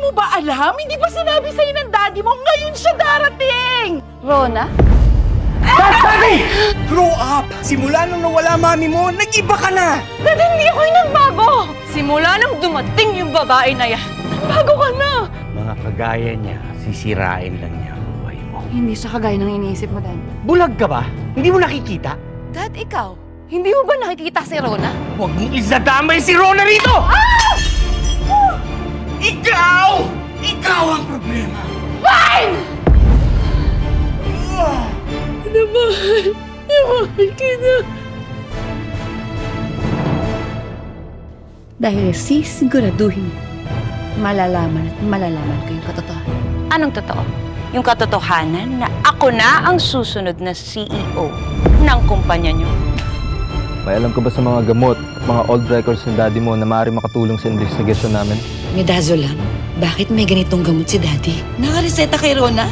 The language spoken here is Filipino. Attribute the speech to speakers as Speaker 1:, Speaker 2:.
Speaker 1: mo ba alam? Hindi pa sinabi sa'yo ng daddy mo, ngayon siya darating!
Speaker 2: Rona?
Speaker 3: Daddy! Grow up! Simula nung nawala mami mo, nag-iba ka na!
Speaker 1: Dad, hindi ako yung nagbago! Simula nang dumating yung babae na yan, nagbago ka na!
Speaker 3: Mga kagaya niya, sisirain lang niya ang buhay mo.
Speaker 2: Hindi siya kagaya ng iniisip mo, Dad.
Speaker 3: Bulag ka ba? Hindi mo nakikita?
Speaker 2: Dad, ikaw? Hindi mo ba nakikita si Rona?
Speaker 3: Huwag mong isadamay si Rona rito! Ah! Ikaw! Ikaw ang problema!
Speaker 1: Fine! Namahal kita.
Speaker 2: Dahil sisiguraduhin malalaman at malalaman ko yung katotohanan.
Speaker 4: Anong totoo? Yung katotohanan na ako na ang susunod na CEO ng kumpanya niyo.
Speaker 5: May alam ka ba sa mga gamot at mga old records ng daddy mo na maaaring makatulong sa investigasyon namin?
Speaker 6: Midazolam, bakit may ganitong gamot si Daddy? Nakareseta kay Rona?